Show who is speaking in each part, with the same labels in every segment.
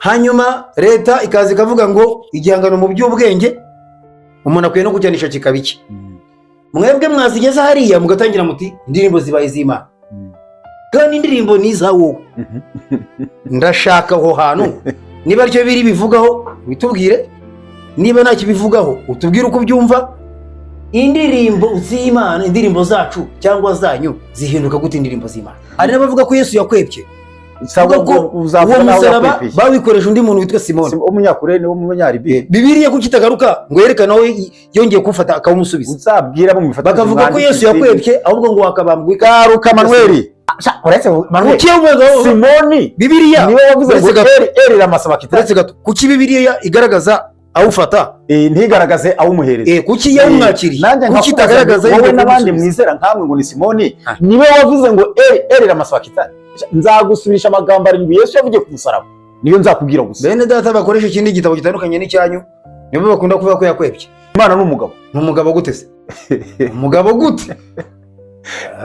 Speaker 1: hanyuma leta ikaza ikavuga ngo igihangano mu by'ubwenge umuntu akwiye no kujyanisha kikabiki. Mwebwe mwazigeza hariya mugatangira muti indirimbo zibaye z'Imana kandi indirimbo ni za wowe. Ndashaka aho hantu niba aricyo biri bivugaho bitubwire, niba nta kibivugaho utubwire uko byumva. Indirimbo z'Imana, indirimbo zacu cyangwa zanyu zihinduka gute indirimbo z'Imana? Ari n'abavuga ko Yesu yakwebye, savuga ko uwo musaraba bawikoresha undi muntu witwa Simoni
Speaker 2: umunyakurene wo mu Banyaribi.
Speaker 1: Bibiliya ko kitagaruka ngo yerekana we yongeye kumfata akawumusubiza.
Speaker 2: Uzabwira bamufata
Speaker 1: bakavuga ko Yesu yakwebye ahubwo ngo wakabambwe
Speaker 2: garuka Manuel.
Speaker 1: Uretse Manuel
Speaker 2: Simoni
Speaker 1: Bibiliya
Speaker 2: niwe wavuze ngo eri ramasaba
Speaker 1: kitaretse gato. Kuki Bibiliya igaragaza awufata
Speaker 2: ntigaragaze awumuhereza?
Speaker 1: Kuki yawumwakiriye? Kuki itagaragaza
Speaker 2: wowe n'abandi mwizera nkamwe ngo ni Simoni niwe wavuze ngo eri ramasaba kitari? Nzagusubirisha amagambo arindwi Yesu yavugiye ku musaraba, niyo nzakubwira gusa.
Speaker 1: Bene data bakoresha ikindi gitabo gitandukanye n'icyanyu nibo bakunda kuvuga ko yakwebye.
Speaker 2: Imana n'umugabo.
Speaker 1: N'umugabo gute se? Umugabo gute?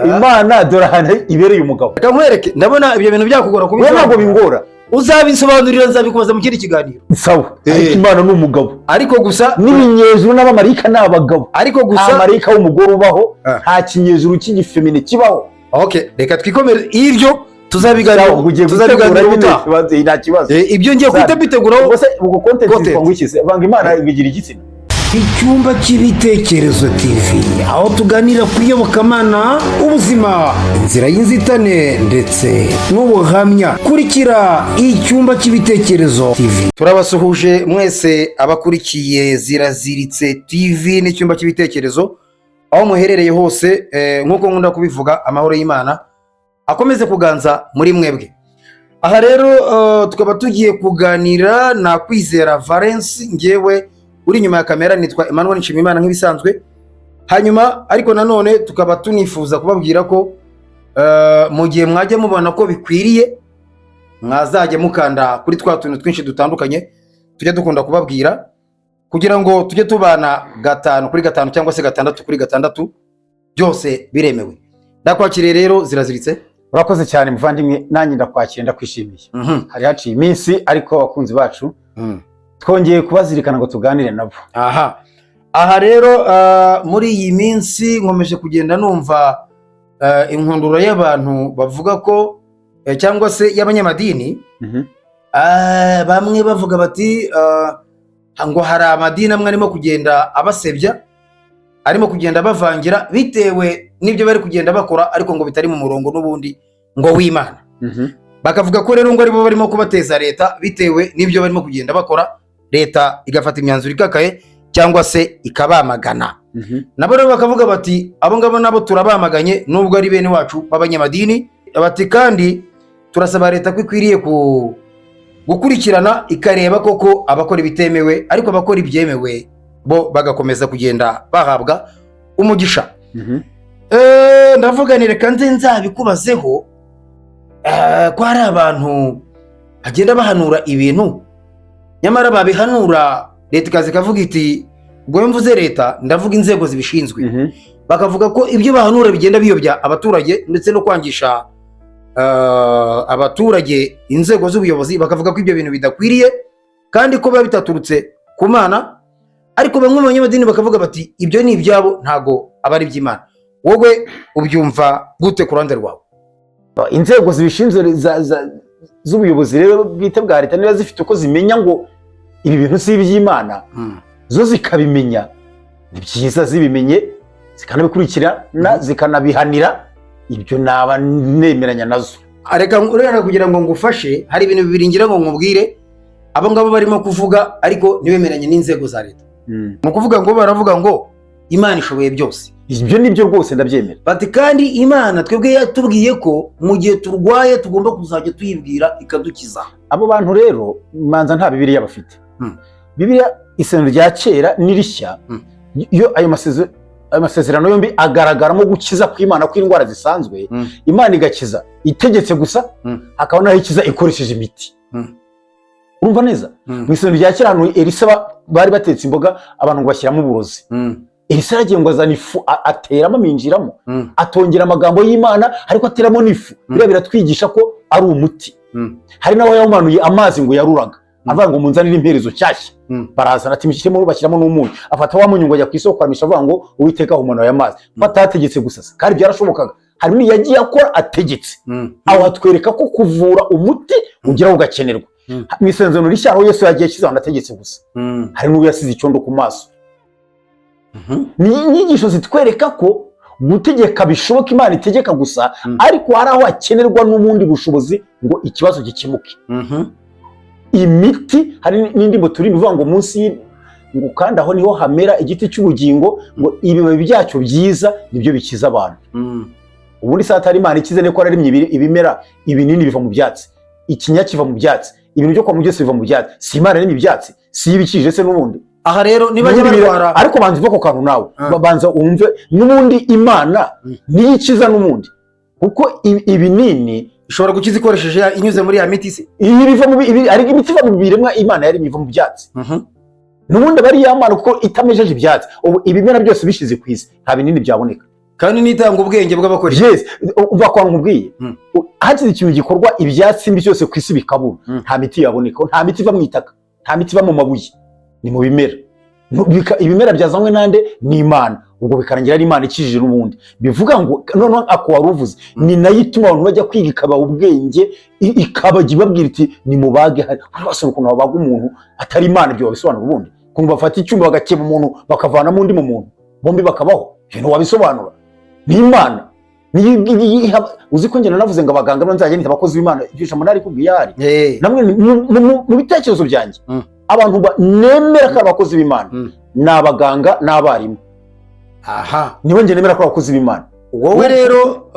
Speaker 2: Imana dorahana ibereye umugabo.
Speaker 1: Reka nkwereke, ndabona ibyo bintu byakugora
Speaker 2: kubikora. Ntabwo bingora.
Speaker 1: Uzabisobanurira nzabikubaza mu kindi kiganiro.
Speaker 2: Sawa. Ariko Imana n'umugabo.
Speaker 1: Ariko gusa
Speaker 2: n'ibinyejuru n'abamarika n'abagabo.
Speaker 1: Ariko gusa
Speaker 2: amarika w'umugore ubaho, nta kinyejuru cy'igifemine kibaho.
Speaker 1: Okay, reka twikomere iryo tuzabiganira
Speaker 2: ubutaha. Nta kibazo.
Speaker 1: Ibyo ngiye kwita biteguraho.
Speaker 2: Ubwo se ubwo content ngwikize banga Imana ibigira igitsina.
Speaker 1: Icyumba cy'ibitekerezo TV, aho tuganira ku iyobokamana, ubuzima, inzira y'inzitane ndetse n'ubuhamya. Kurikira icyumba cy'ibitekerezo TV. Turabasuhuje mwese abakurikiye Ziraziritse TV n'icyumba cy'ibitekerezo aho muherereye hose. Nk'uko nkunda kubivuga, amahoro y'Imana akomeze kuganza muri mwebwe. Aha rero tukaba tugiye kuganira na Kwizera Valens, ngewe uri nyuma ya kamera nitwa Emmanuel Nshimiyimana nk'ibisanzwe. Hanyuma ariko nanone tukaba tunifuza kubabwira ko mu gihe mwajya mubona ko bikwiriye mwazajya mukanda kuri twa tuntu twinshi dutandukanye tujya dukunda kubabwira, kugira ngo tujye tubana 5 kuri 5 cyangwa se 6 kuri 6, byose biremewe. Ndakwakiriye rero Ziraziritse.
Speaker 2: Urakoze cyane muvandimwe, nanjye ndakwakira ndakwishimiye. Hari haciye iminsi ariko abakunzi bacu twongeye kubazirikana ngo tuganire nabo.
Speaker 1: Aha rero muri iyi minsi nkomeje kugenda numva inkundura y'abantu bavuga ko cyangwa se y'abanyamadini, bamwe bavuga bati ngo hari amadini amwe arimo kugenda abasebya, arimo kugenda bavangira bitewe n'ibyo bari kugenda bakora, ariko ngo bitari mu murongo n'ubundi ngo w'Imana. Bakavuga ko rero ngo aribo barimo kubateza leta bitewe n'ibyo barimo kugenda bakora, leta igafata imyanzuro ikakaye cyangwa se ikabamagana. Nabo rero bakavuga bati abo ngabo nabo turabamaganye nubwo ari bene wacu b'abanyamadini. Bati kandi turasaba leta ko ikwiriye gukurikirana ikareba koko abakora ibitemewe, ariko abakora ibyemewe bo bagakomeza kugenda bahabwa umugisha. Ndavuga ni reka nzabikubazeho ko hari abantu bagenda bahanura ibintu, nyamara babihanura leta ikaza ikavuga iti, ubwo mvuze leta ndavuga inzego zibishinzwe, bakavuga ko ibyo bahanura bigenda biyobya abaturage ndetse no kwangisha abaturage inzego z'ubuyobozi. Bakavuga ko ibyo bintu bidakwiriye kandi ko biba bitaturutse ku Mana, ariko bamwe mu banyamadini bakavuga bati ibyo ni ibyabo ntago aba ari iby'Imana. Wowe ubyumva gute ku ruhande rwawe?
Speaker 2: Inzego zibishinzwe z'ubuyobozi rero bwite bwa leta niba zifite uko zimenya ngo ibi bintu si iby'Imana, zo zikabimenya, ni byiza zibimenye zikanabikurikirana zikanabihanira, ibyo naba nemeranya nazo.
Speaker 1: Areka urera kugira ngo ngufashe, hari ibintu bibiri ngira ngo nkubwire abo ngabo barimo kuvuga ariko nibemeranye n'inzego za leta. Mu kuvuga ngo baravuga ngo Imana ishoboye byose.
Speaker 2: Ibyo nibyo rwose ndabyemera.
Speaker 1: Bati kandi Imana twebwe yatubwiye ko mu gihe turwaye tugomba kuzajya tuyibwira ikadukiza.
Speaker 2: Abo bantu rero manza nta Bibiliya bafite. Bibiliya Isezerano rya kera n'irishya, iyo ayo masezerano yombi agaragaramo gukiza kw'Imana kw'indwara zisanzwe, Imana igakiza itegetse gusa, akaba naho ikiza ikoresheje imiti. Urumva neza? Mu Isezerano rya kera hano Elisa bari batetse imboga abantu ngo bashyiramo uburozi. Elisa yagiye ngo azana ifu ateramo aminjiramo, atongera amagambo y'Imana ariko ateramo n'ifu. Biriya biratwigisha ko ari umuti. Hari naho yahumanuye amazi ngo yaruraga, avuga ngo munzanire imperezo nshyashya. Barazana ati mushyiremo bashyiramo n'umunyu, afata wa munyu ngo ajya ku isoko kwamisha avuga ngo Uwiteka ahumana aya mazi. Batategetse gusa kandi byarashobokaga, hari n'iyagiye akora ategetse. Aho hatwereka ko kuvura umuti ugeraho ugakenerwa. Mu isezerano rishya aho Yesu yagiye akiza anategetse gusa, hari n'uwo yasize icyondo ku maso. Ni inyigisho zitwereka ko gutegeka bishoboka, Imana itegeka gusa, ariko hari aho hakenerwa n'ubundi bushobozi ngo ikibazo gikemuke. Imiti, hari n'indimo turi bivuga ngo munsi ngo kandi aho niho hamera igiti cy'ubugingo, ngo ibibabi byacyo byiza nibyo bikiza abantu. Ubundi satani Imana ikize ne ko araremye ibimera, ibinini biva mu byatsi, ikinya kiva mu byatsi, ibintu byo kwa mu byose biva mu byatsi. Si Imana yaremye ibyatsi, si ibikije se n'ubundi.
Speaker 1: Aha rero niba barwara,
Speaker 2: ariko banza uva ko kantu nawe babanza umve n'ubundi Imana niyo ikiza n'ubundi, kuko ibinini
Speaker 1: ishobora gukiza ikoresheje inyuze muri ya miti se.
Speaker 2: Iyi biva mu ari imiti iva mu biremwa Imana yaremye iva mu byatsi. N'ubundi bari yamana kuko itamejeje ibyatsi. Ubu ibimera byose bishize ku isi nta binini byaboneka,
Speaker 1: kandi nitanga ubwenge bw'abakoresha.
Speaker 2: Yes, umva kwa nkubwiye hakize ikintu gikorwa ibyatsi mbi byose ku isi bikabura, nta miti yaboneka. Nta miti iva mu itaka, nta miti iva mu mabuye, ni mu bimera. Ibimera byazanywe nande ni Imana, ubwo bikarangira ari Imana ikijije n'ubundi. Bivuga ngo none ako waruvuze ni nayo ituma abantu bajya kwiga ikabaha ubwenge, ikabajya ibabwira iti ni mubage. Hari basoma ukuntu babaga umuntu atari Imana, ibyo wabisobanura ubundi ukuntu bafata icyuma bagakeba umuntu bakavanamo undi mu muntu, bombi bakabaho. Ibyo wabisobanura ni Imana. Uzi ko njye navuze ngo abaganga nzajya nita abakozi b'Imana, ibyo jambo nari kubwiye hari namwe mu bitekerezo byanjye. Abantu nemera ko abakozi b'Imana ni abaganga n'abarimu. Nibo njye nemera ko abakozi b'Imana.
Speaker 1: Wowe rero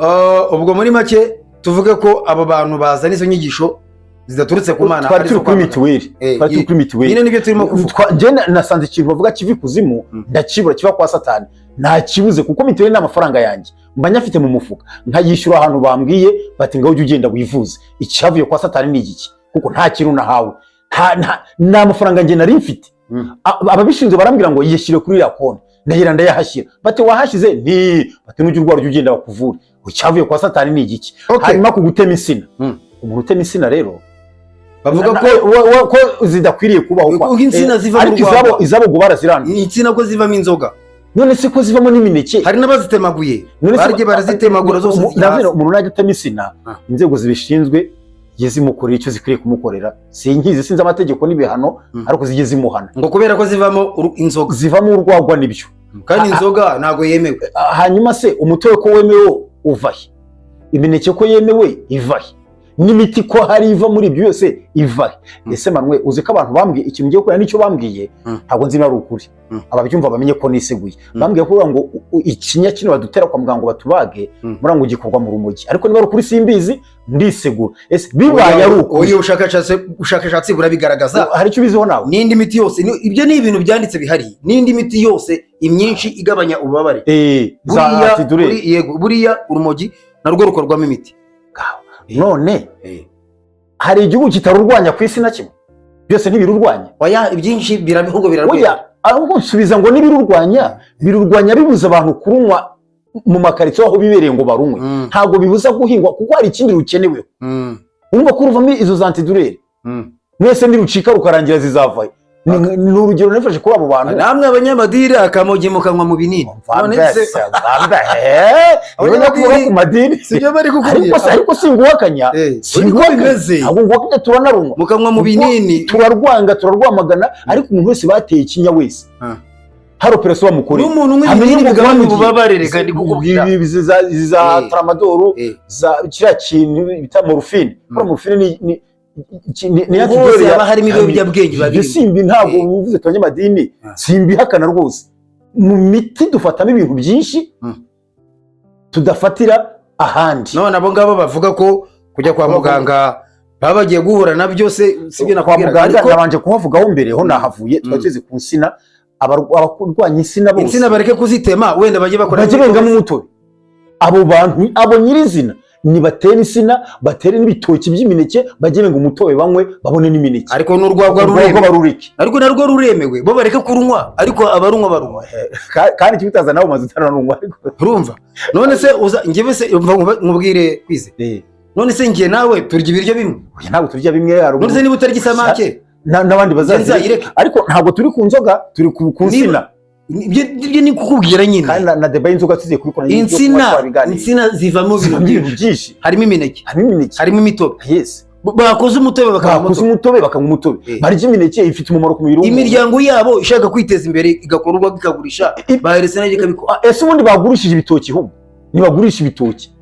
Speaker 1: ubwo muri make tuvuge ko abo bantu bazana izo nyigisho zidaturutse ku Mana,
Speaker 2: twari turi kuri mituweli.
Speaker 1: Nyine nibyo turimo kuvuga.
Speaker 2: Njye nasanze ikintu bavuga kivi kuzimu ndakibura, kiva kwa Satani nta kibuze, kuko mituweli n'amafaranga yanjye mba nyafite mu mufuka, nkayishyura ahantu bambwiye bati ngaho ujye ugenda wivuze. Icyavuye kwa Satani ni igiki? Kuko nta kintu nahawe, nta mafaranga njye nari mfite. Ababishinzwe barambwira ngo yishyire kuri ya konti, ndahira ndayahashyira. Bati wahashize nti bati nujye urwara ugenda bakuvura. Icyavuye kwa Satani ni igiki? Hanyuma kugutema insina. Umuntu utema insina rero bavuga ko zidakwiriye kubaho,
Speaker 1: kwa insina ziva mu Rwanda,
Speaker 2: izabo ngo barazirana.
Speaker 1: Insina ko zivamo inzoga,
Speaker 2: none se ko zivamo n'imineke.
Speaker 1: Hari n'abazitemaguye, barye barazitemagura zose.
Speaker 2: Umuntu najya atema insina, inzego zibishinzwe zimukorera icyo zikwiriye kumukorera. Sinkizi, sinzi amategeko n'ibihano, ariko zijye zimuhana
Speaker 1: ngo kubera ko zivamo inzoga,
Speaker 2: zivamo urwagwa nibyo,
Speaker 1: kandi inzoga ntago yemewe.
Speaker 2: Hanyuma se umutobe ko wemewe uvahe? Imineke ko yemewe ivahe? N'imiti ko hari iva muri ibyo yose ivahe? Ese manwe uzi ko abantu bambwiye ikintu ngiye gukora n'icyo bambwiye ntabwo nzi nari ukuri. Ababyumva bamenye ko niseguye. Bambwiye ko ngo ikinya kino badutera kwa muganga batubage mura ngo gikorwa mu rumogi, ariko niba ari ukuri simbizi, ndisegura. Ese bibaye ari uko
Speaker 1: oyo ubushakashatsi burabigaragaza.
Speaker 2: Hari icyo biziho nawe?
Speaker 1: N'indi miti yose, ibyo ni ibintu byanditse bihari. N'indi miti yose imyinshi igabanya ububabare, buriya urumogi narwo rukorwamo imiti.
Speaker 2: None hari igihugu kitarurwanya ku isi na kimwe? Byose ntibirurwanya.
Speaker 1: Oya, ibyinshi birabihubwo birarwanya.
Speaker 2: Ahubwo nsubiza ngo birurwanya bibuza abantu kurunywa mu makaritsiye aho bibereye ngo barunywe. Ntabwo bibuza guhingwa kuko hari ikindi rukenewe. Urumva ko ruvamo izo zantidurere mwese nirucika rukarangira zizavaye. Ni urugero nafashe kuri abo bantu.
Speaker 1: Namwe abanyamadini akamogi mukanwa mu binini.
Speaker 2: Abanyamadini ku madini
Speaker 1: sibyo bari kukubwira.
Speaker 2: Ariko singuhakanya, ahubwo nguhakanya turanarumwa
Speaker 1: mukanwa mu binini,
Speaker 2: turarwamagana. Ariko umuntu wese bateye ikinya wese hari operasiyo bamukora
Speaker 1: n'umuntu nk'ibinini bigabanya ububabare. Reka ndi kukubwira
Speaker 2: za tramadol, za kiriya kintu bita morphine. Morphine ni
Speaker 1: hose haba harimo ibiyobyabwenge babiri.
Speaker 2: Simbi ntabwo uvuze abanyamadini, simbi hakana rwose. Mu miti dufatamo ibintu byinshi tudafatira ahandi.
Speaker 1: None abo ngabo bavuga ko kujya kwa muganga baba bagiye guhura na byose, sibyo nakubwira.
Speaker 2: Ariko nabanje kuhavugaho mbere ho nahavuye, twageze ku nsina. Abarwanya insina bose,
Speaker 1: insina bareke kuzitema, wenda bajye bakora
Speaker 2: bengamo umutobe. Abo bantu abo nyirizina ni batera insina, batere n'ibitoki by'imineke, bajye ngo umutobe banywe babone n'imineke.
Speaker 1: Ariko n'urwagwa
Speaker 2: barureke,
Speaker 1: ariko narwo ruremewe, bo bareke kurunywa, ariko abarunywa barunywa.
Speaker 2: Kandi kibitaza nawe maze utaranumwa. Ariko
Speaker 1: urumva, none se njyewe se nkubwire kwize, none se ngiye nawe turya ibiryo bimwe?
Speaker 2: Ntabwo turya bimwe.
Speaker 1: None se niba utarya isamake
Speaker 2: n'abandi bazazireka, ariko ntabwo turi ku nzoga, turi ku nsina.
Speaker 1: Ibyo ni kukubwira nyine,
Speaker 2: kandi na deba y'inzoga tuziye kubikora.
Speaker 1: insina zivamo ibintu byinshi, harimo imineke, harimo imitobe.
Speaker 2: Yes,
Speaker 1: bakoze umutobe
Speaker 2: bakanywa umutobe, barya imineke, ifite umumaro ku mubiri w'umuntu.
Speaker 1: Imiryango yabo ishaka kwiteza imbere igakora urwagwa ikagurisha, baheretse nayo ikabikora.
Speaker 2: Ese ubundi bagurishije ibitoki ahubwo nibagurisha ibitoki,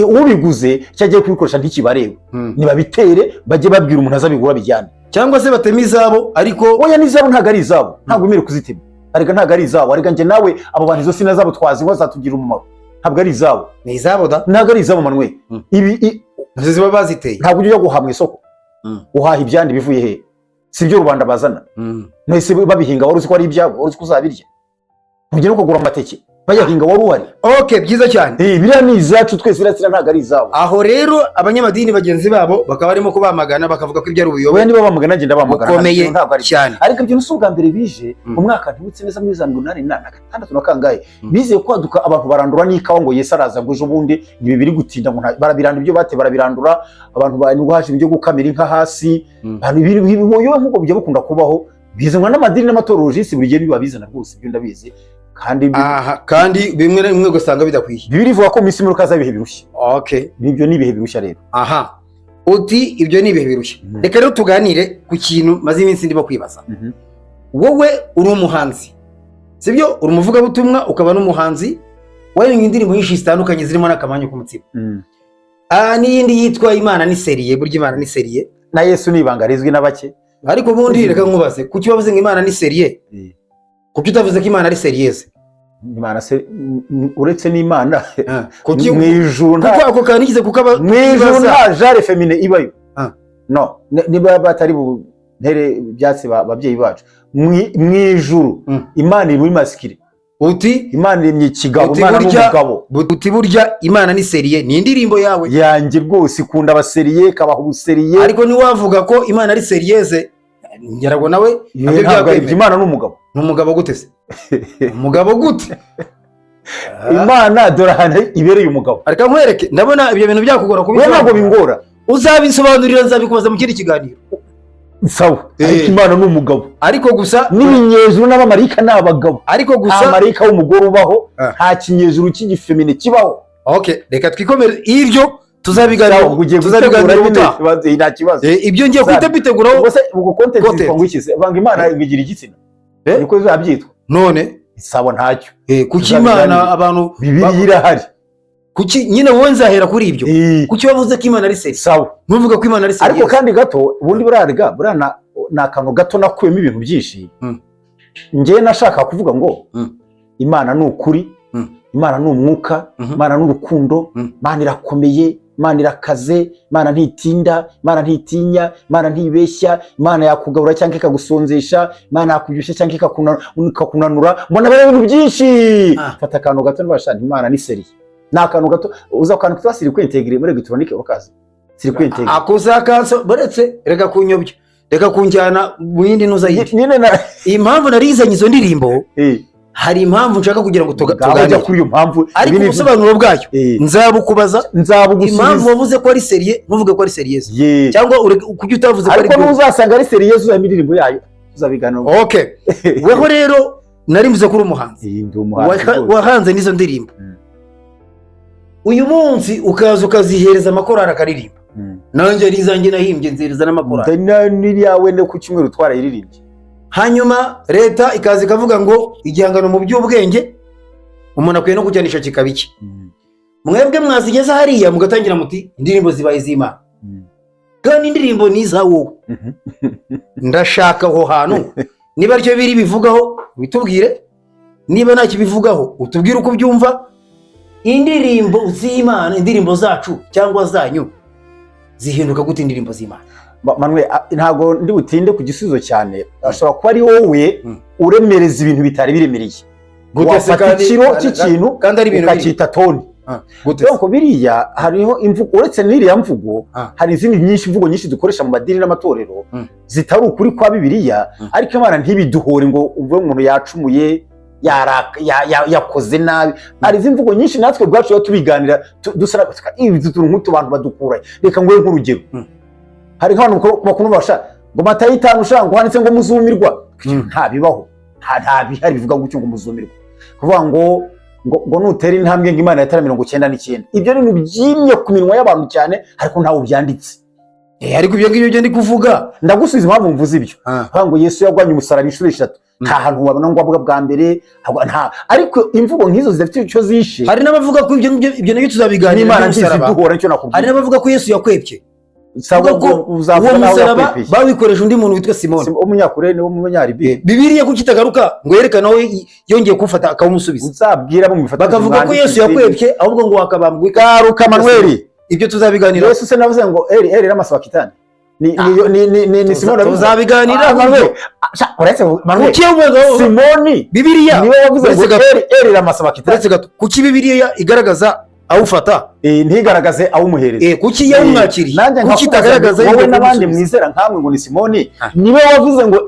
Speaker 2: ubiguze cyagiye kubikoresha ntikibareba, nibabitere bajye babwira umuntu azabigura bijyane,
Speaker 1: cyangwa se batema izabo. Ariko
Speaker 2: oya, n'izabo ntabwo ari izabo, ntabwo umerewe kuzitema. Ariko ntabwo ari izabo, ariko njye nawe abo bantu izo sina zabo twazinywa zatugira umumaro, ntabwo ari izabo.
Speaker 1: Ni izabo da,
Speaker 2: ntabwo ari izabo Manuel.
Speaker 1: Ibi ziba baziteye,
Speaker 2: ntabwo ujya guhaha mu isoko uhaha ibyandi bivuye he? Si byo rubanda bazana. Mwese babihinga wari uzi ko ari ibyabo, wari uzi ko uzabirya. Ntugire kugura amateke bayahinga wari uhari.
Speaker 1: Okay, byiza cyane.
Speaker 2: Biriya ni izacu twese, birasira ntabwo ari izabo.
Speaker 1: Aho rero abanyamadini bagenzi babo bakaba barimo kubamagana, bakavuga ko ibyo ari ubuyobe.
Speaker 2: Oya, niba bamagana agenda bamagana
Speaker 1: bukomeye cyane.
Speaker 2: Ariko ibyo n'ubwa mbere bije mu mwaka ntibutse neza muri 1986 na kangahe, bizeye kwaduka abantu barandura n'ikawa ngo Yesu araza ngo ejo bundi ibi biri gutinda ngo barabirandura, ibyo bate barabirandura, abantu banugwaje ibyo gukamira inka hasi, ibiyobe nk'uko bijya bukunda kubaho, bizanwa n'amadini n'amatorologisi buri gihe biba bizana rwose, ibyo ndabizi.
Speaker 1: Kandi bimwe na bimwe gusanga bidakwiye.
Speaker 2: Bibiri ivuga ko iminsi imwe ukaza ibihe birushya.
Speaker 1: Okay,
Speaker 2: ibyo ni ibihe birushya rero.
Speaker 1: Uti ibyo ni ibihe birushya. Reka rero tuganire ku kintu maze iminsi ndimo kwibaza. Wowe uri umuhanzi, sibyo? Uri umuvugabutumwa ukaba n'umuhanzi, wahinga indirimbo nyinshi zitandukanye zirimo n'akamanyu k'umutima. N'iyindi yitwa Imana ni seriye, burya Imana ni seriye.
Speaker 2: Na Yesu ni ibanga rizwi na bake.
Speaker 1: Ariko ubundi reka nkubaze, kuki wavuze ngo Imana ni seriye? Kuki utavuze ko Imana ari seriyeze?
Speaker 2: Imana se uretse n'Imana
Speaker 1: kuki
Speaker 2: mu ijuru nta,
Speaker 1: kuko ako kanigize kukaba
Speaker 2: mu ijuru nta jare femine ibayo. No, niba batari buntere byatsi babyeyi bacu mu ijuru, Imana iri muri maskire.
Speaker 1: Uti
Speaker 2: Imana iri ikigabo, Imana n'umugabo.
Speaker 1: Uti burya Imana ni seriye, ni indirimbo yawe
Speaker 2: yanjye rwose, ikunda abaseriye, kabaho ubuseriye.
Speaker 1: Ariko ni wavuga ko Imana ari seriyeze, ngerago nawe
Speaker 2: nabyo byakwemera. Imana n'umugabo.
Speaker 1: N'umugabo gute se? Umugabo gute?
Speaker 2: Imana dore ahantu ibereye umugabo.
Speaker 1: Ariko nkwereke, ndabona ibyo bintu byakugora
Speaker 2: kubisobanura. Ntabwo bingora,
Speaker 1: uzabisobanurira nzabikubaza mu kindi kiganiro.
Speaker 2: Sawa, ariko Imana n'umugabo.
Speaker 1: Ariko gusa
Speaker 2: n'ibinyejuru n'abamarayika n'abagabo.
Speaker 1: Ariko gusa
Speaker 2: nta marayika w'umugore ubaho, nta kinyejuru cy'igifemine kibaho.
Speaker 1: Okay, reka twikomere ibyo tuzabiganira
Speaker 2: utaha. Nta kibazo.
Speaker 1: Ibyo ngiye kwita bitegura
Speaker 2: ubwo se ubwo content twangukize banga Imana ingigira igitsina. Niko zabyitwa.
Speaker 1: None
Speaker 2: isabo ntacyo.
Speaker 1: Kuki Imana abantu
Speaker 2: Bibiliya irahari.
Speaker 1: Kuki nyine wowe nzahera kuri ibyo? Kuki wavuze ko Imana ari seriye?
Speaker 2: Sawa.
Speaker 1: Ntuvuga ko Imana ari seriye.
Speaker 2: Ariko kandi gato ubundi burarga burana nakantu gato nakuyemo ibintu byinshi. Ngiye nashaka kuvuga ngo Imana ni ukuri, Imana ni umwuka, Imana ni urukundo, Imana irakomeye, Imana irakaze, Imana ntitinda, Imana ntitinya, Imana ntibeshya, Imana yakugabura cyangwa ikagusonzesha, Imana yakubyushya cyangwa ikakunanura. Mbona bari ibintu byinshi. Fata akantu gato n'abashana, Imana ni seriye. Nakantu gato uza kantu twasiri kwentegire muri electronique bakaza. Siri kwentegire.
Speaker 1: Akoza kanso baretse reka kunyobya. Reka kunjyana mu yindi nuzayiti.
Speaker 2: Nyine na
Speaker 1: impamvu narizanye izo ndirimbo. Hari impamvu nshaka kugira ngo
Speaker 2: tuganire kuri iyo mpamvu,
Speaker 1: ariko ubusobanuro bwayo nzabukubaza. Impamvu wavuze ko ari seriye ntuvuge ko ari seriyeze, cyangwa kuki utavuze ko ari
Speaker 2: ariko n'uzasanga ari seriyeze uzamira indirimbo yayo tuzabiganira.
Speaker 1: Okay, weho rero narimvuze kuri umuhanzi wahanze n'izo ndirimbo, uyu munsi ukaza ukazihereza amakorari akaririmba. Nanjye rizanjye nahimbye nzereza n'amakorari
Speaker 2: niri yawe ne ku cyumweru twarayiririmbye.
Speaker 1: Hanyuma leta ikaza ikavuga ngo igihangano mu by'ubwenge umuntu akwiye no kujyanisha kikabiki. Mwebwe mwazigeza hariya mugatangira muti indirimbo zibaye z'Imana, kandi indirimbo ni za wowe. Ndashaka aho hantu niba aricyo biri bivugaho bitubwire, niba nta kibivugaho utubwire uko byumva. Indirimbo z'Imana, indirimbo zacu cyangwa zanyu zihinduka gute indirimbo z'Imana?
Speaker 2: Manuel, ntago ndi butinde ku gisubizo cyane. Ashobora kuba ari wowe uremereza ibintu bitari biremereye. Wafata ikiro cy'ikintu
Speaker 1: kandi ari ibintu
Speaker 2: ukakita toni. Donc biriya hariho imvugo, uretse n'iriya mvugo hari izindi nyinshi, imvugo nyinshi dukoresha mu madini n'amatorero zitari ukuri kwa Bibiliya, ariko Imana ntibiduhore ngo umve umuntu yacumuye yakoze nabi. Hari imvugo nyinshi natwe bwacu tubiganira dusara ibi tuntu nk'utu bantu badukuraye. Reka ngoye nk'urugero, hari nk'abantu bakunu basha ngo Matayo 5 ushaka ngo handitse ngo muzumirwa nta bibaho nta bihari bivuga gutyo ngo muzumirwa kuvuga ngo nutera intambwe ngo Imana yatara 99 ibyo ni byimye ku minwa y'abantu cyane ariko ntawo byanditse
Speaker 1: ariko ibyo ngibyo ndi kuvuga
Speaker 2: ndagusubiza impamvu mvuze ibyo kuvuga ngo Yesu yagwanye umusaraba inshuro 3 nta hantu wabona ngo abwa bwa mbere nta ariko imvugo nk'izo zidafite icyo zishe
Speaker 1: hari n'abavuga ko ibyo nabyo tuzabiganira
Speaker 2: n'Imana ntiziduhora nicyo nakubwiye
Speaker 1: hari n'abavuga ko Yesu yakwebye
Speaker 2: sawa ko
Speaker 1: uwo musaraba bawikoresha undi muntu witwa Simoni
Speaker 2: umunyakurene wo mu Banyaribi
Speaker 1: Bibiliya ko kitagaruka ngo yerekana aho yongeye kufata akawumusubiza
Speaker 2: uzabwira bo mufata
Speaker 1: bakavuga ko Yesu yakwebye ahubwo ngo wakabambwe
Speaker 2: garuka Manuel
Speaker 1: ibyo tuzabiganira
Speaker 2: Yesu se navuze ngo eri ramasabakitani ni Simoni
Speaker 1: tuzabiganira
Speaker 2: Manuel uretse Manuel Simoni
Speaker 1: Bibiliya
Speaker 2: niwe wavuze ngo eri ramasabakitani
Speaker 1: uretse gato kuki Bibiliya igaragaza awufata
Speaker 2: ntigaragaze awumuhereza
Speaker 1: kuki yawumwakiriye
Speaker 2: kuki itagaragaza wowe n'abandi mwizera nkamwe ngo ni Simoni niwe wavuze ngo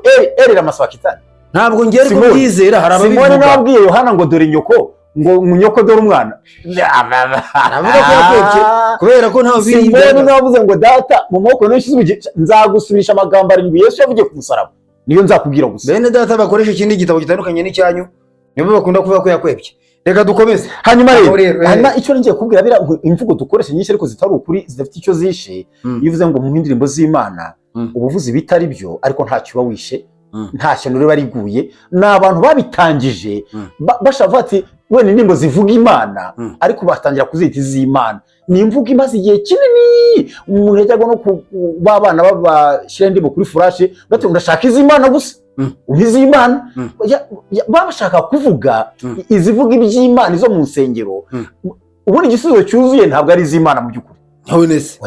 Speaker 2: eri ramasabakitani
Speaker 1: ntabwo ngere ko byizera hari ababivuga
Speaker 2: Simoni nabwiye Yohana ngo dore nyoko ngo munyoko dore umwana
Speaker 1: aravuga ko yakwebye kubera ko ntawe biri
Speaker 2: Simoni navuze ngo data mu moko n'ishyizwe nzagusubisha amagambo arindwi Yesu yavugiye ku musaraba niyo nzakubwira gusa
Speaker 1: bene data bakoresha ikindi gitabo gitandukanye n'icyanyu nibo bakunda kuvuga ko yakwebye reka dukomeze
Speaker 2: hanyuma icyo ngiye kubwira bira imvugo dukoresha nyinshi ariko zitari ukuri zidafite icyo zishe yivuze ngo mu ndirimbo z'Imana ubuvuzi bitari byo ariko ntacyo bawishe nta shyano riba riguye n'abantu babitangije bashaka ati wene indirimbo zivuga Imana ariko batangira kuzita iz'Imana ni imvugo imaze igihe kinini umuntu yajyaga no babana babashyira indirimbo kuri flash bati ndashaka iz'Imana gusa ubiz'Imana babashaka kuvuga izivuga iby'Imana izo mu nsengero ubundi igisubizo cyuzuye ntabwo ari iz'Imana mu by'ukuri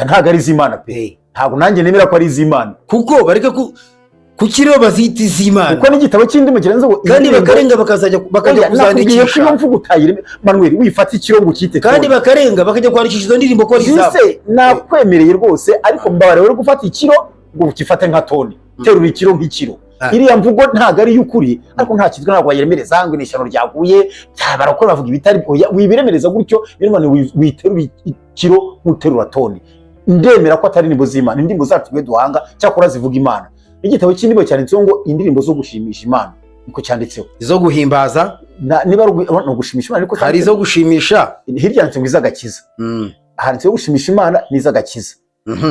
Speaker 2: ntabwo ari iz'Imana pe ntabwo nanjye nemera ko ari iz'Imana
Speaker 1: kuko bareka kukiriho bazita iz'Imana
Speaker 2: kuko n'igitabo cy'indimi kirenze ngo
Speaker 1: kandi bakarenga bakajya kuzandikisha
Speaker 2: iyo mvugo utayire Manuel wifata ikiro cyite
Speaker 1: kandi bakarenga bakajya kwandikisha izo ndirimbo ko ari izabo
Speaker 2: nakwemereye rwose ariko mbabare uri gufata ikiro ngo ukifate nka toni terura ikiro nk'ikiro iriya mvugo ntago ari y'ukuri ariko nta kitwa ntabwo wayiremereza ngo n'ishyano ryaguye barakora bavuga ibitari wibiremereza gutyo rero witerura ikiro nk'uterura toni ndemera ko atari indirimbo z'Imana indirimbo zacu twe duhanga cyakora zivuga Imana igitabo cy'indimo cyanditseho ngo indirimbo zo gushimisha Imana niko cyanditseho
Speaker 1: izo guhimbaza
Speaker 2: niba no gushimisha Imana ariko
Speaker 1: hari izo gushimisha
Speaker 2: hirya handitse ngo izagakiza handitseho gushimisha Imana n'izagakiza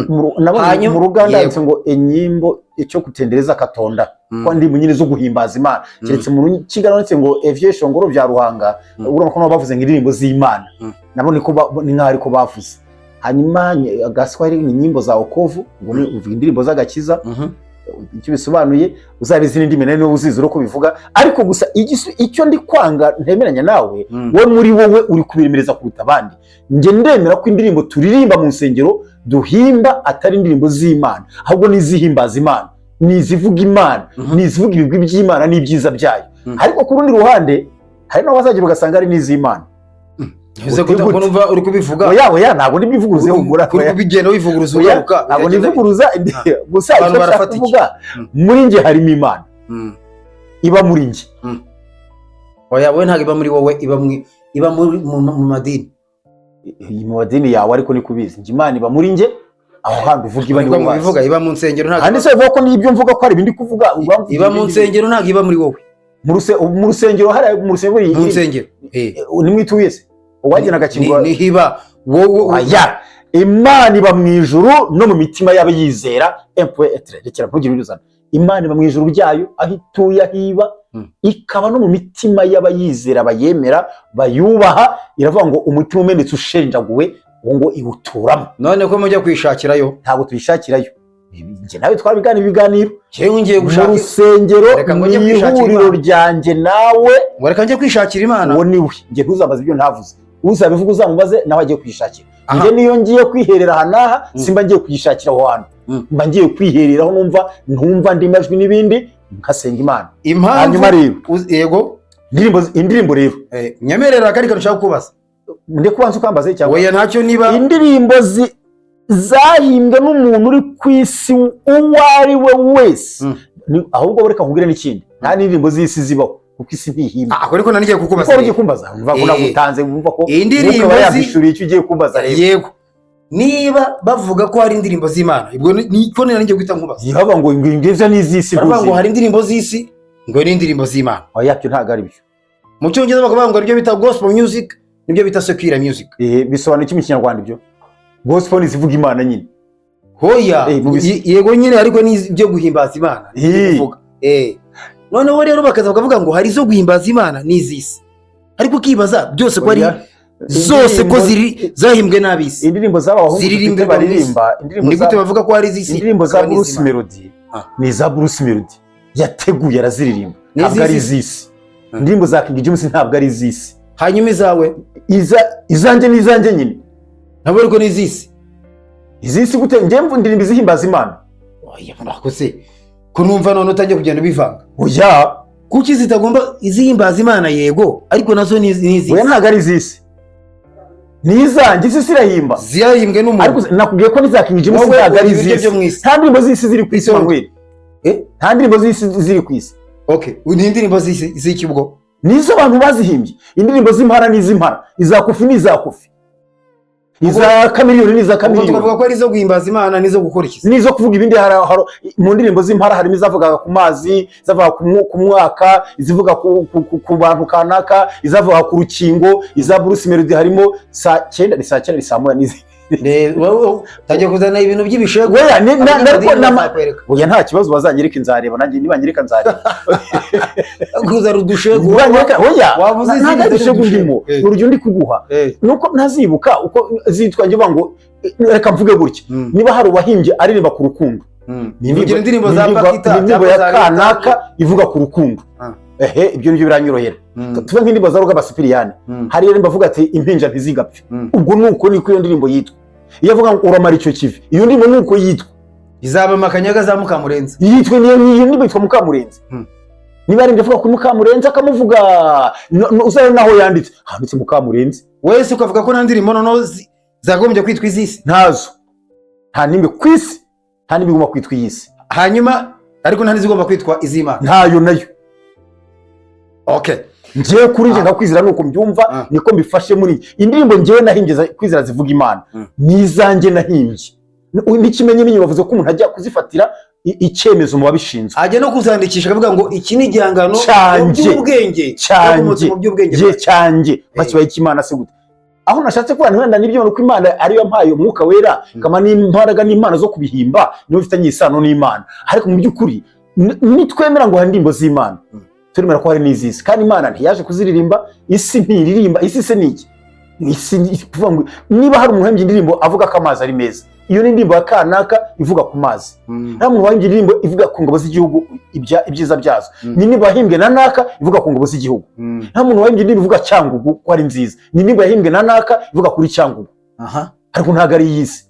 Speaker 2: mu Ruganda handitse ngo enyimbo icyo kutendereza Katonda ko ndi mu nyine zo guhimbaza Imana keretse mu Kigali handitse ngo evyesho ngoro bya Ruhanga urumva ko bavuze ngo indirimbo z'Imana nabo niko ni nk'ari ko bavuze hanyuma Gaswahili ni nyimbo za wokovu ngo ni uvuga indirimbo z'agakiza icyo bisobanuye uzabizi n'indimi nayo uzizura ko bivuga ariko gusa icyo ndi kwanga ntemeranya nawe we muri wowe uri kubiremereza kuruta abandi nge ndemera ko indirimbo turirimba mu nsengero duhimba atari indirimbo z'Imana ahubwo n'izihimbaza Imana n'izivuga Imana n'izivuga ibigwi by'Imana n'ibyiza byayo ariko ku rundi ruhande hari n'abazagira ugasanga ari n'iz'Imana
Speaker 1: Ese kutumva uri kubivuga
Speaker 2: oya ntabwo nibivuguruze humura
Speaker 1: kuri kubigenda bivuguruza ugaruka
Speaker 2: ntabwo nivuguruza gusa icyo nshaka kuvuga muri nge harimo Imana iba muri nge
Speaker 1: oya wowe ntabwo iba muri wowe iba mu madini
Speaker 2: mu madini yawe ariko ni kubizi nge Imana iba muri nge aho hantu uvuga iba ni wowe
Speaker 1: bivuga iba mu nsengero ntabwo
Speaker 2: kandi se uvuga ko nibyo mvuga ko ari ibindi kuvuga
Speaker 1: iba mu nsengero ntabwo iba muri wowe
Speaker 2: mu rusengero hari mu rusengero ni mwituye se wagena gakingwa
Speaker 1: nihiba wowe
Speaker 2: aya Imana iba mu ijuru no mu mitima y'abayizera rekera ntugire uruzana Imana iba mu ijuru byayo aho ituye ahiba ikaba no mu mitima y'abayizera bayemera bayubaha iravuga ngo umutima umenetse ushenjaguwe ngo iwuturamo
Speaker 1: none ko mujya kwishakirayo
Speaker 2: ntabwo tuyishakirayo nge nawe twabigana ibiganiro
Speaker 1: cyewe ngiye gushaka
Speaker 2: urusengero n'ihuriro ryanjye nawe
Speaker 1: ngo reka njye kwishakira Imana
Speaker 2: uwo niwe nge ntuzabaze ibyo ntavuze uzabivuga uzamubaze nawe agiye kwishakira nge niyo ngiye kwiherera aha n'aha simba ngiye kuyishakira aho hantu mba ngiye kwihereraho ntumva andi majwi n'ibindi nkasenga Imana hanyuma rero
Speaker 1: yego
Speaker 2: indirimbo rero
Speaker 1: nyemerera kandi kanashaka kubaza
Speaker 2: nde kubanza ukambaze cyangwa
Speaker 1: oya ntacyo niba
Speaker 2: indirimbo zahimbwe n'umuntu uri ku isi uwo ari we wese ahubwo reka nkubwire n'ikindi nta n'indirimbo z'isi zibaho kuko isi ntihimba
Speaker 1: ariko nanigiye kukubaza
Speaker 2: uko ugiye kumbaza umva ko nagutanze umva ko
Speaker 1: indirimbo
Speaker 2: yabishuriye icyo ugiye kumbaza rero
Speaker 1: yego niba bavuga ko hari indirimbo z'Imana ubwo niko nanjye guhita nkubaza
Speaker 2: yaba ngo ingeza n'izisi
Speaker 1: baravuga ngo hari indirimbo z'isi ngo ni indirimbo z'Imana
Speaker 2: oya byo ntago ari byo
Speaker 1: mu cyongereza bakavuga ngo ibyo bita gospel music nibyo bita secular music
Speaker 2: bisobanura iki mu kinyarwanda ibyo gospel ni zivuga Imana nyine
Speaker 1: hoya yego nyine ariko ni ibyo guhimbaza Imana kuvuga noneho rero bakaza bakavuga ngo hari zo guhimbaza Imana n'izisi ariko kibaza byose ko ari zose ko zahimbwe n'abisi
Speaker 2: indirimbo z'abahungu baririmba
Speaker 1: ni gute bavuga ko hari izisi
Speaker 2: indirimbo za Bruce Melody ni za Bruce Melody yateguye araziririmba ntabwo ari izisi indirimbo za King James ntabwo ari izisi
Speaker 1: hanyuma izawe
Speaker 2: izanjye n'izanjye nyine
Speaker 1: ntabwo ariko ni izisi
Speaker 2: gute njye mvu indirimbo zihimbaza Imana
Speaker 1: oya murakoze ko numva none utangiye kugenda bivanga
Speaker 2: oya
Speaker 1: kuki zitagomba izihimbaza Imana yego ariko nazo ni izisi
Speaker 2: oya ntabwo ari izisi nizanjye isi irahimba
Speaker 1: ziyahimbwe n'umuntu
Speaker 2: ariko nakubwiye ko niza King James ntabwo ari izisi nta ndirimbo z'isi ziri ku isi Manuel nta ndirimbo z'isi ziri ku isi
Speaker 1: okay ni indirimbo z'iki ubwo
Speaker 2: nizo abantu bazihimbye indirimbo z'impara n'iz'impara izakufi n'izakufi iza kamiliyoni n'iza kamiliyoni
Speaker 1: tukavuga ko ari zo guhimbaza Imana nizo gukora iki
Speaker 2: nizo kuvuga ibindi mu ndirimbo z'impara harimo izavuga ku mazi izavuga ku mwaka izivuga ku bantu kanaka izavuga ku rukingo iza Bruce Melody harimo saa 9 ni saa 9 n'izi
Speaker 1: tajya kuzana ibintu by'ibishego
Speaker 2: oya nta kibazo bazanyereka inzareba nanjye niba nyereka nzareba
Speaker 1: kuzana udushego
Speaker 2: oya wavuze izindi dushego ndimo urugero ndi kuguha nuko ntazibuka uko zitwa ngiye ngo reka mvuge gutya niba hari uwahimbye aririmba ku rukundo
Speaker 1: nivugira indirimbo za Pakita
Speaker 2: indirimbo ya kanaka ivuga ku rukundo ibyo nibyo biranyorohera tuve nk'indirimbo za Ruga Sipiriyani hari indirimbo avuga ati impinja ntizigapfe ubwo nuko niko iyo ndirimbo yitwa iyo avuga ngo uramara icyo kivi iyo ndirimbo nuko yitwa
Speaker 1: izaba makanyaga za Mukamurenzi
Speaker 2: yitwa niyo ndirimbo yitwa Mukamurenzi niba ari ndavuga kuri Mukamurenzi akamuvuga uzana naho yanditse handitse Mukamurenzi
Speaker 1: wese ukavuga ko nta ndirimbo noneho zagombye kwitwa izisi
Speaker 2: ntazo nta nimbe kwisi nta nimbe igomba kwitwa iyisi
Speaker 1: hanyuma ariko nta nizigomba kwitwa iz'Imana
Speaker 2: ntayo nayo
Speaker 1: okay
Speaker 2: ngiye kuri njye ndakwizera nuko mbyumva niko mbifashe muri indirimbo ngiye nahimbye kwizera zivuga Imana nizanjye nahimbye n'ikimenye n'inyo bavuze ko umuntu ajya kuzifatira icyemezo mu babishinzwe
Speaker 1: ajya no kuzandikisha akavuga ngo iki ni igihangano
Speaker 2: cy'ubwenge cyanjye bakibaye cy'Imana se gute aho nashatse kubana wenda nibyo nuko Imana ariyo mpaye umwuka wera kama n'imbaraga n'Imana zo kubihimba niyo bifitanye isano n'Imana ariko mu by'ukuri nitwemera ngo hari indirimbo z'Imana turemera ko hari n'izisi kandi Imana ntiyaje kuziririmba isi ntiririmba isi se niki isi kuvuga ngo niba hari umuhembye indirimbo avuga ko amazi ari meza iyo ni indirimbo ya kanaka ivuga ku mazi nta muntu wahimbye indirimbo ivuga ku ngabo z'igihugu ibyiza byazo ni indirimbo yahimbwe na naka ivuga ku ngabo z'igihugu nta muntu wahimbye indirimbo ivuga Cyangugu ko ari nziza ni indirimbo yahimbwe na naka ivuga kuri Cyangugu ariko ntabwo ari iy'isi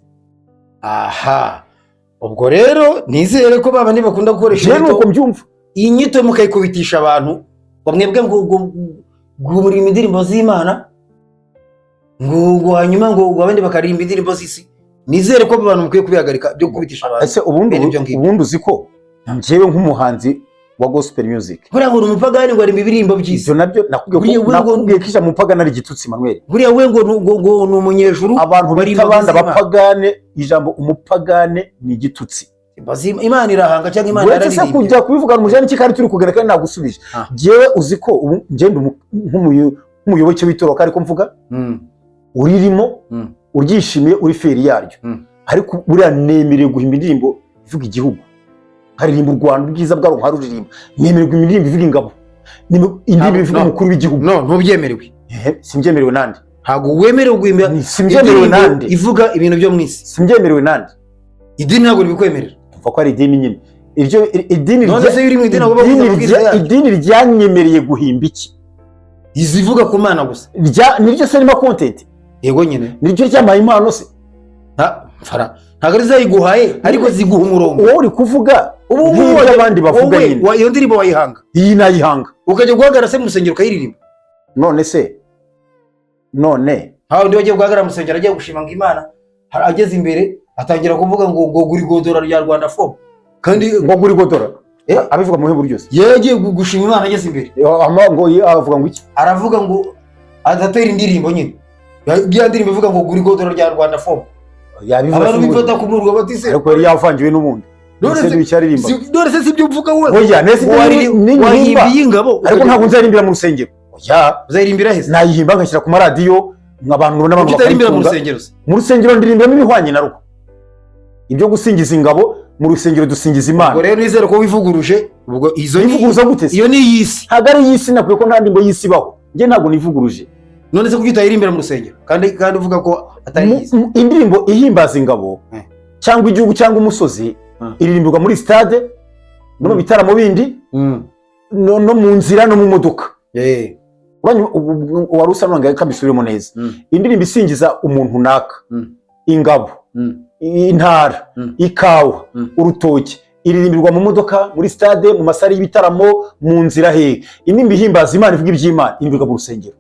Speaker 1: ubwo rero nizere ko baba ntibakunda gukoresha
Speaker 2: nuko mbyumva
Speaker 1: iyi nyito mukayikubitisha abantu bamwebwe ngo muririmba indirimbo z'Imana ngo hanyuma ngo abandi bakaririmba indirimbo z'isi nizere ko abantu mukwiye kubihagarika byo kubitisha abantu
Speaker 2: ese ubundi uzi ko njyewe nk'umuhanzi wa gospel music
Speaker 1: buriya ngo umupagani ngo arimba ibirimbo by'isi
Speaker 2: ibyo nabyo nakubwiye ko kisha mupagani ari igitutsi Manuel
Speaker 1: buriya we ngo ni umunyejuru
Speaker 2: abantu bita abandi abapagane ijambo umupagane ni igitutsi
Speaker 1: Imana irahanga cyangwa Imana
Speaker 2: yararirimba uretse kujya kubivuga mu jani kikari turi kugera kandi nagusubije jewe uzi ko ubu ngende nk'umuyoboke w'itoroka ariko mvuga uririmo uryishimiye uri feri yaryo ariko buriya nemerewe guhimba indirimbo ivuga igihugu haririmba u Rwanda ubwiza bwaro nkaruririmba nemerewe indirimbo ivuga ingabo indirimbo ivuga umukuru w'igihugu
Speaker 1: ntubyemerewe
Speaker 2: simbyemerewe nande
Speaker 1: ntabwo wemerewe guhimba
Speaker 2: simbyemerewe nande
Speaker 1: ivuga ibintu byo mu isi
Speaker 2: simbyemerewe nande
Speaker 1: idini ntabwo ribikwemerera
Speaker 2: umva ko ari idini nyine iryo idini ryanyemereye guhimba iki
Speaker 1: izivuga ku Mana gusa
Speaker 2: niryo se nima content
Speaker 1: yego nyine
Speaker 2: niryo ryamaye impano se
Speaker 1: ntabwo zayiguhaye ariko ziguha umurongo
Speaker 2: wowe uri kuvuga ubu abandi bavuga nyine
Speaker 1: iyo ndirimbo wayihanga
Speaker 2: iyi nayihanga
Speaker 1: ukajya guhagarara se mu rusengero ukayiririmba
Speaker 2: none se
Speaker 1: hawe undi wagiye guhagarara mu rusengero agiye gushima ngo Imana ageze imbere atangira kuvuga ngo guri godora rya Rwanda Form kandi
Speaker 2: ngo guri godora abivuga mu buryo byose
Speaker 1: yagiye gushima Imana ageze imbere
Speaker 2: ngo avuga ngo iki
Speaker 1: aravuga ngo adatera indirimbo nyine ya ndirimbo ivuga ngo guri godora rya Rwanda Form abantu bifata ku murwa batise
Speaker 2: ariko yari yavangiwe n'ubundi none bicyaririmba
Speaker 1: none se sibyo mvuga wowe
Speaker 2: oya nese
Speaker 1: wahimbiye ingabo
Speaker 2: ariko ntabwo nzarimbira mu rusengero oya
Speaker 1: uzarimbira hese
Speaker 2: nayihimba ngashyira ku maradiyo nk'abantu n'abantu
Speaker 1: bakarimbira mu
Speaker 2: rusengero ndirimbiramo ibihwanye na ruko ibyo gusingiza ingabo mu rusengero dusingiza Imana
Speaker 1: ubwo rero nizere ko wivuguruje ubwo izo
Speaker 2: nivuguruza gute
Speaker 1: iyo ni yisi
Speaker 2: ntabwo ari yisi nakwiye ko nta ndimbo yisi baho njye ntabwo nivuguruje
Speaker 1: none se kubyita irimbira mu rusengero kandi uvuga ko atari yisi
Speaker 2: indirimbo ihimbaza ingabo cyangwa igihugu cyangwa umusozi iririmbirwa muri stade no mu bitaramo bindi no mu nzira no mu modoka wari usa n'uwangaye kabisubiremo neza indirimbo isingiza umuntu naka ingabo intara ikawa urutoki iririmbirwa mu modoka muri stade mu masari y'ibitaramo mu nzira he indirimbo ihimbaza Imana ivuga iby'Imana iririmbirwa mu rusengero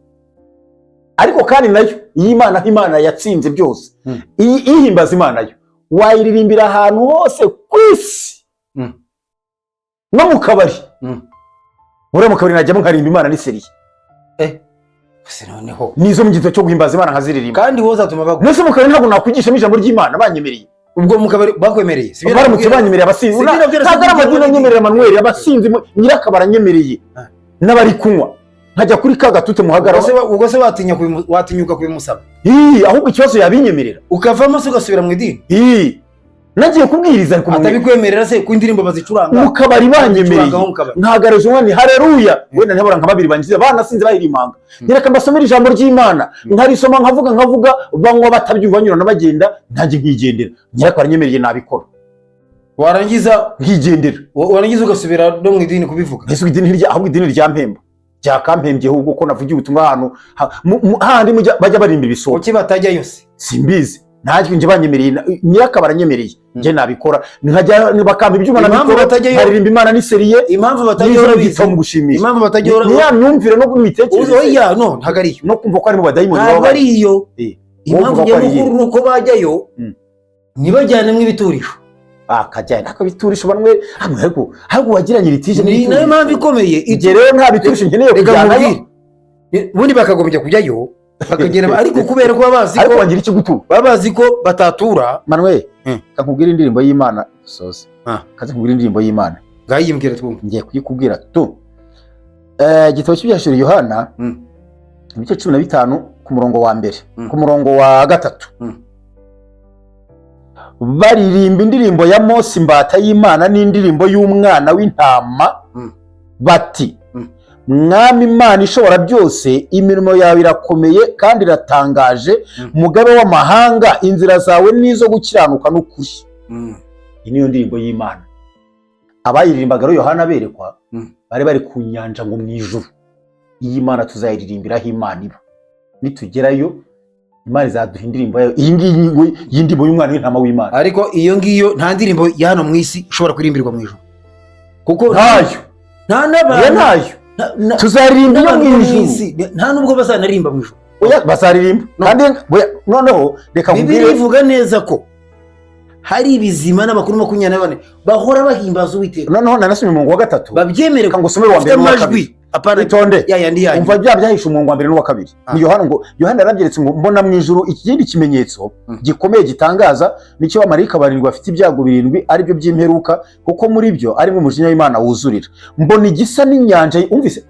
Speaker 2: ariko kandi nayo Imana yatsinze byose ihimbaza Imana yo wayiririmbira ahantu hose ku isi no mu kabari uriya mu kabari najyamo nkarimba Imana n'iseriye
Speaker 1: noneho
Speaker 2: nizo mu gito cyo guhimbaza Imana nkaziririmba
Speaker 1: kandi wowe uzatuma bagwa
Speaker 2: nese mu kabari ntabwo nakwigishamo ijambo ry'Imana banyemereye
Speaker 1: ubwo mu kabari bakwemereye
Speaker 2: baramutse banyemereye abasinzi ntabwo ari amadini anyemerera Manuel abasinzi nyirakabara anyemereye n'abari kunywa nkajya kuri ka gatute muhagarara
Speaker 1: ubwo se watinyuka kubimusaba
Speaker 2: ahubwo ikibazo yabinyemerera
Speaker 1: ukavamo se ugasubira mu idini
Speaker 2: nagiye kubwiriza ariko
Speaker 1: atabikwemerera se ku indirimbo bazicuranga
Speaker 2: mu kabari banyemereye nkagareje umwani haleluya wenda ntabora nka babiri bangize banasinze bahirimanga nyereka mbasomera ijambo ry'Imana nkarisoma nkavuga banywa batabyumva nyura n'abagenda ntajye nkigendera nyereka baranyemereye nabikora
Speaker 1: warangiza
Speaker 2: nkigendera
Speaker 1: warangiza ugasubira no mu idini kubivuga
Speaker 2: ese idini ahubwo idini rya mpemba byakampembye ahubwo ko navugiye ubutumwa ahantu handi bajya barimba ibisoho
Speaker 1: kuki batajyayo se
Speaker 2: simbizi ntajye nje banyemereye nyirakabara anyemereye nje nabikora nkajya bakampa ibyuma nabikora nkaririmba Imana n'iseriye
Speaker 1: impamvu batajyayo
Speaker 2: mu gushimisha
Speaker 1: impamvu batajyayo
Speaker 2: niya myumvire no kumitekerereze
Speaker 1: oya no ntago ari
Speaker 2: no kumva ko ari mu badayimoni
Speaker 1: ntago ari iyo impamvu nyamukuru nuko bajyayo ntibajyanemo ibiturisho
Speaker 2: akajyana akabiturisha banwe ahubwo wagiranye litije
Speaker 1: ni nayo mpamvu ikomeye
Speaker 2: igihe rero nta biturisho nkeneye kujyanayo
Speaker 1: ubundi bakagombye kujyayo bakagera ariko kubera ko
Speaker 2: ariko wagira iki gutura
Speaker 1: babazi ko batatura
Speaker 2: Manuel kakubwira indirimbo y'Imana soze kaze kubwira indirimbo y'Imana
Speaker 1: ngayimbwira twumva
Speaker 2: ngiye kuyikubwira tu igitabo cy'ibyashuri Yohana ibice 15 ku murongo wa mbere ku murongo wa 3 baririmba indirimbo ya Mose imbata y'Imana n'indirimbo y'umwana w'intama bati Mwami Imana ishobora byose imirimo yawe irakomeye kandi iratangaje mugabe w'amahanga inzira zawe nizo gukiranuka n'ukuri iyi niyo ndirimbo y'Imana abayiririmbaga Yohana berekwa bari ku nyanja ngo mu ijuru iyi Imana tuzayiririmbiraho Imana iba nitugerayo Imana izaduha indirimbo yayo iyi ngiyi y'indirimbo y'umwana w'intama w'Imana
Speaker 1: ariko iyo ngiyo nta ndirimbo ya hano mu isi ishobora kurimbirwa mu ijuru kuko
Speaker 2: ntayo
Speaker 1: nta n'abantu
Speaker 2: ntayo tuzaririmba iyo mu ijuru
Speaker 1: nta nubwo bazanaririmba mu ijuru
Speaker 2: oya bazaririmba kandi noneho reka
Speaker 1: Bibiliya ivuga neza ko hari ibizima n'abakuru 24 bahora bahimbaza Uwiteka
Speaker 2: noneho nanasomye mu wa 3
Speaker 1: babyemere
Speaker 2: ngo usome wa mbere n'uwa kabiri
Speaker 1: apana
Speaker 2: itonde
Speaker 1: yandi
Speaker 2: umva byahishe umuntu wa mbere n'uwa kabiri ni Yohana yarabyeretse ngo mbona mu ijuru ikindi kimenyetso gikomeye gitangaza nicyo abamarayika barindwi bafite ibyago 7 ari byo by'imperuka kuko muri byo arimo umujinya w'Imana wuzurira mbona igisa n'inyanja umvise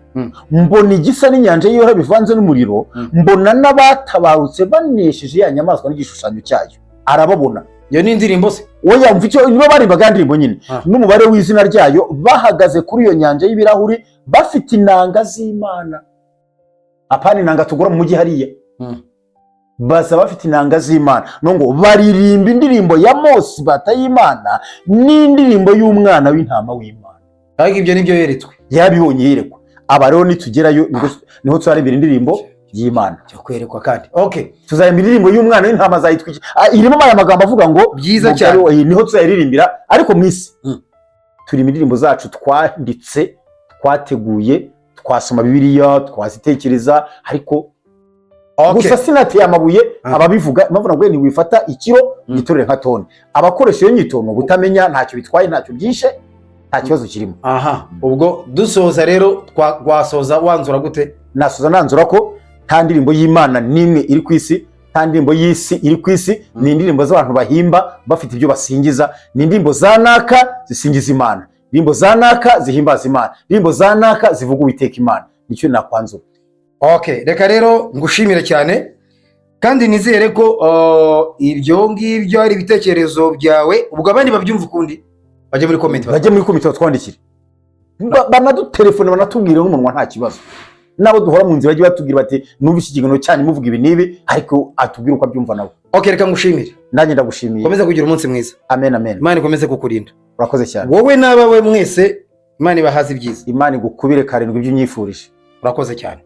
Speaker 2: mbona igisa n'inyanja y'Iyoha bivanze n'umuriro mbona n'abatabarutse banesheje ya nyamaswa n'igishushanyo cyayo arababona
Speaker 1: iyo ni indirimbo se
Speaker 2: oya umva icyo nibo barimbaga indirimbo nyine n'umubare w'izina ryayo bahagaze kuri iyo nyanja y'ibirahuri bafite inanga z'Imana apana inanga tugura mu mujyi hariya baza bafite inanga z'Imana ngo baririmba indirimbo ya Mose bata y'Imana n'indirimbo y'umwana w'intama w'Imana
Speaker 1: ariko ibyo nibyo yeretswe
Speaker 2: yabibonye yerekwa aba rero nitugerayo niho tuzarimbira indirimbo y'Imana
Speaker 1: cyo kwerekwa kandi okay
Speaker 2: tuzaririmba indirimbo y'umwana w'intama zayitwiki irimo aya magambo avuga ngo
Speaker 1: byiza cyane
Speaker 2: niho tuzaririmbira ariko mwisi turi indirimbo zacu twanditse twateguye twasoma Bibiliya twazitekereza ariko gusa sinateye amabuye ababivuga impamvu nabwo ni wifata ikiro gitorere nka tone abakoresha iyo nyito no gutamenya ntacyo bitwaye ntacyo byishe nta kibazo kirimo
Speaker 1: ubwo dusoza rero gwasoza wanzura gute
Speaker 2: nasoza nanzura ko nta ndirimbo y'Imana nimwe iri ku isi nta ndirimbo y'isi iri ku isi, ni indirimbo z'abantu bahimba bafite ibyo basingiza, ni indirimbo za naka zisingiza Imana, indirimbo za naka zihimbaza Imana, indirimbo za naka zivuga Uwiteka Imana. Nicyo nakwanzura.
Speaker 1: Okay, reka rero ngushimire cyane kandi nizere ko ibyo ngibyo ari ibitekerezo byawe, ubwo abandi babyumva ukundi bajye muri comment,
Speaker 2: batwandikire, banadutelefone banatubwire n'umunwa nta kibazo. Nabo duhora mu nzira bagiye batubwira bati numva iki kiganiro cyane muvuga ibi nibi, ariko atubwire uko abyumva nabo.
Speaker 1: Okay, reka ngushimire.
Speaker 2: Nanjye ndagushimiye.
Speaker 1: Komeza kugira umunsi mwiza.
Speaker 2: Amen amen.
Speaker 1: Imana ikomeze kukurinda.
Speaker 2: Urakoze cyane.
Speaker 1: Wowe n'abawe mwese Imana ibahaze ibyiza.
Speaker 2: Imana igukubire karindwi ibyo unyifurije.
Speaker 1: Urakoze cyane.